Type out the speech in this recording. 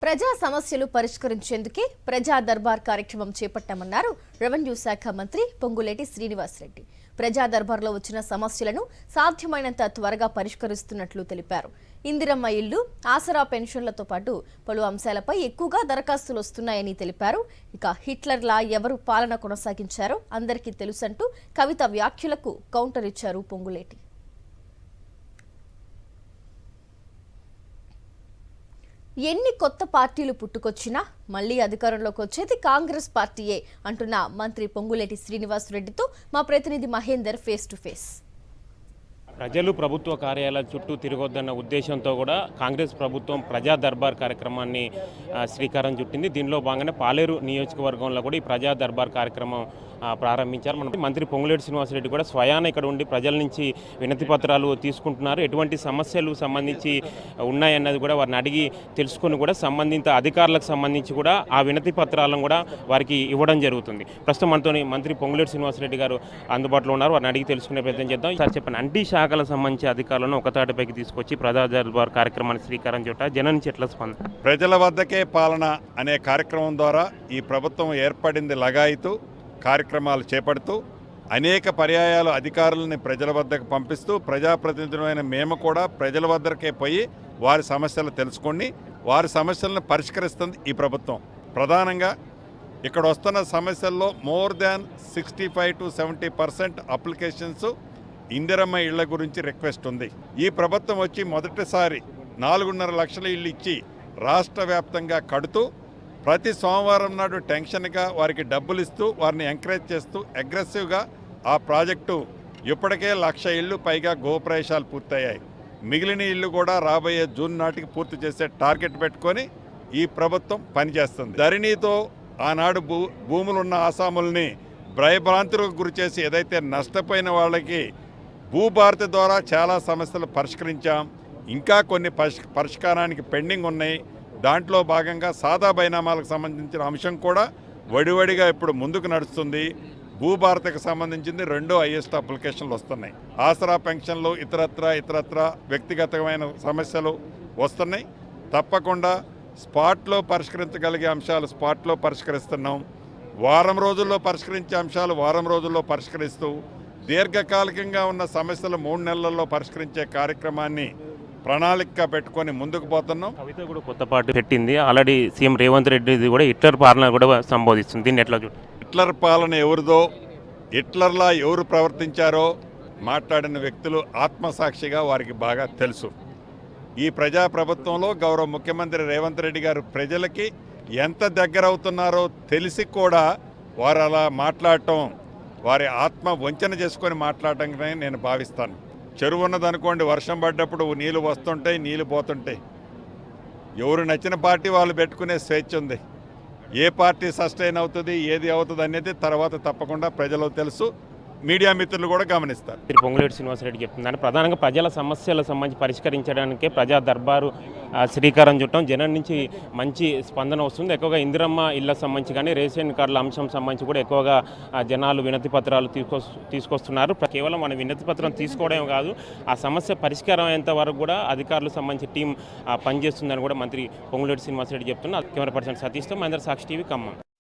ప్రజా సమస్యలు పరిష్కరించేందుకే ప్రజా దర్బార్ కార్యక్రమం చేపట్టామన్నారు రెవెన్యూ శాఖ మంత్రి పొంగులేటి శ్రీనివాసరెడ్డి. ప్రజా దర్బార్లో వచ్చిన సమస్యలను సాధ్యమైనంత త్వరగా పరిష్కరిస్తున్నట్లు తెలిపారు. ఇందిరమ్మ ఇల్లు, ఆసరా పెన్షన్లతో పాటు పలు అంశాలపై ఎక్కువగా దరఖాస్తులు వస్తున్నాయని తెలిపారు. ఇక హిట్లర్లా ఎవరు పాలన కొనసాగించారో అందరికీ తెలుసంటూ కవిత వ్యాఖ్యలకు కౌంటర్ ఇచ్చారు పొంగులేటి. ఎన్ని కొత్త పార్టీలు పుట్టుకొచ్చినా మళ్లీ అధికారంలోకి వచ్చేది కాంగ్రెస్ పార్టీయే అంటున్న మంత్రి పొంగులేటి శ్రీనివాసరెడ్డితో మా ప్రతినిధి మహేందర్ ఫేస్ టు ఫేస్. ప్రజలు ప్రభుత్వ కార్యాలయాల చుట్టూ తిరగొద్దన్న ఉద్దేశంతో కూడా కాంగ్రెస్ ప్రభుత్వం ప్రజా దర్బార్ కార్యక్రమాన్ని శ్రీకారం చుట్టింది. దీనిలో భాగంగానే పాలేరు నియోజకవర్గంలో కూడా ఈ ప్రజా దర్బార్ కార్యక్రమం ప్రారంభించారు. మంత్రి పొంగులేటి శ్రీనివాసరెడ్డి కూడా స్వయాన ఇక్కడ ఉండి ప్రజల నుంచి వినతి పత్రాలు తీసుకుంటున్నారు. ఎటువంటి సమస్యలు సంబంధించి ఉన్నాయన్నది కూడా వారిని అడిగి తెలుసుకొని కూడా సంబంధిత అధికారులకు సంబంధించి కూడా ఆ వినతి పత్రాలను కూడా వారికి ఇవ్వడం జరుగుతుంది. ప్రస్తుతం మనతో మంత్రి పొంగులేటి శ్రీనివాసరెడ్డి గారు అందుబాటులో ఉన్నారు. వారిని అడిగి తెలుసుకునే ప్రయత్నం చేద్దాం. సార్ చెప్పండి, అన్ని శాఖలకు సంబంధించి అధికారులను ఒకతాటిపైకి తీసుకొచ్చి ప్రజా దర్బార్ కార్యక్రమాన్ని శ్రీకారం చుట్ట జనం నుంచి ఎట్లా స్పందన? ప్రజల వద్దకే పాలన అనే కార్యక్రమం ద్వారా ఈ ప్రభుత్వం ఏర్పడింది లగాయితూ కార్యక్రమాలు చేపడుతూ అనేక పర్యాయాలు అధికారులని ప్రజల వద్దకు పంపిస్తూ ప్రజాప్రతినిధులైన మేము కూడా ప్రజల వద్దకే పోయి వారి సమస్యలు తెలుసుకొని వారి సమస్యలను పరిష్కరిస్తుంది ఈ ప్రభుత్వం. ప్రధానంగా ఇక్కడ వస్తున్న సమస్యల్లో more than 65 to 70% applications Indiramma ఇళ్ల గురించి రిక్వెస్ట్ ఉంది. ఈ ప్రభుత్వం వచ్చి మొదటిసారి 4.5 లక్షల ఇళ్ళు ఇచ్చి రాష్ట్ర వ్యాప్తంగా కడుతూ ప్రతి సోమవారం నాడు టెన్షన్గా వారికి డబ్బులు ఇస్తూ వారిని ఎంకరేజ్ చేస్తూ అగ్రెసివ్గా ఆ ప్రాజెక్టు ఇప్పటికే 1,00,000 ఇళ్ళు పైగా గృహప్రవేశాలు పూర్తయ్యాయి. మిగిలిన ఇళ్ళు కూడా రాబోయే జూన్ నాటికి పూర్తి చేసే టార్గెట్ పెట్టుకొని ఈ ప్రభుత్వం పనిచేస్తుంది. ధరణితో ఆనాడు భూములున్న ఆసాముల్ని భయభ్రాంతులకు గురిచేసి ఏదైతే నష్టపోయిన వాళ్ళకి భూభారతి ద్వారా చాలా సమస్యలు పరిష్కరించాం. ఇంకా కొన్ని పరిష్కారానికి పెండింగ్ ఉన్నాయి. దాంట్లో భాగంగా సాదా బైనామాలకు సంబంధించిన అంశం కూడా వడివడిగా ఇప్పుడు ముందుకు నడుస్తుంది. భూభారతికి సంబంధించింది 2 హైయెస్ట్ అప్లికేషన్లు వస్తున్నాయి. ఆసరా పెన్షన్లు ఇతరత్ర వ్యక్తిగతమైన సమస్యలు వస్తున్నాయి. తప్పకుండా స్పాట్లో పరిష్కరించగలిగే అంశాలు స్పాట్లో పరిష్కరిస్తున్నాం. వారం రోజుల్లో పరిష్కరించే అంశాలు వారం రోజుల్లో పరిష్కరిస్తూ దీర్ఘకాలికంగా ఉన్న సమస్యలు 3 నెలల్లో పరిష్కరించే కార్యక్రమాన్ని ప్రణాళిక పెట్టుకొని ముందుకు పోతున్నాం. కవిత కూడా కొత్త పార్టీ పెట్టింది. ఆల్రెడీ సీఎం రేవంత్ రెడ్డి కూడా హిట్లర్ పాలన కూడా సంబోధిస్తుంది. దీన్ని ఎట్లా చూడండి? హిట్లర్ పాలన ఎవరిదో, హిట్లర్లా ఎవరు ప్రవర్తించారో మాట్లాడిన వ్యక్తులు ఆత్మసాక్షిగా వారికి బాగా తెలుసు. ఈ ప్రజాప్రభుత్వంలో గౌరవ ముఖ్యమంత్రి రేవంత్ రెడ్డి గారు ప్రజలకి ఎంత దగ్గర అవుతున్నారో తెలిసి కూడా వారు అలా మాట్లాడటం వారి ఆత్మ వంచన చేసుకొని మాట్లాడటం నేను భావిస్తాను. చెరువు ఉన్నదనుకోండి, వర్షం పడ్డప్పుడు నీళ్ళు వస్తుంటాయి, నీళ్ళు పోతుంటాయి. ఎవరు నచ్చిన పార్టీ వాళ్ళు పెట్టుకునే స్వేచ్ఛ ఉంది. ఏ పార్టీ సస్టైన్ అవుతుంది, ఏది అవుతుంది అనేది తర్వాత తప్పకుండా ప్రజలకు తెలుసు, మీడియా మిత్రులు కూడా గమనిస్తారు. పొంగులేటి శ్రీనివాసరెడ్డి చెప్తున్నారు, ప్రధానంగా ప్రజల సమస్యల సంబంధించి పరిష్కరించడానికే ప్రజా దర్బారు శ్రీకారం చుట్టం జనం నుంచి మంచి స్పందన వస్తుంది. ఎక్కువగా ఇందిరమ్మ ఇళ్ల సంబంధించి కానీ రేషన్ కార్డుల అంశం సంబంధించి కూడా ఎక్కువగా జనాలు వినతి పత్రాలు తీసుకొస్తున్నారు. కేవలం మన వినతి పత్రం తీసుకోవడం కాదు, ఆ సమస్య పరిష్కారం అయ్యేంత వరకు కూడా అధికారులకు సంబంధించి టీం పనిచేస్తుందని కూడా మంత్రి పొంగులేటి శ్రీనివాసరెడ్డి చెప్తున్నారు. కెమెరా పర్సన్ సతీష్తో మహేందర్, సాక్షి టీవీ, ఖమ్మం.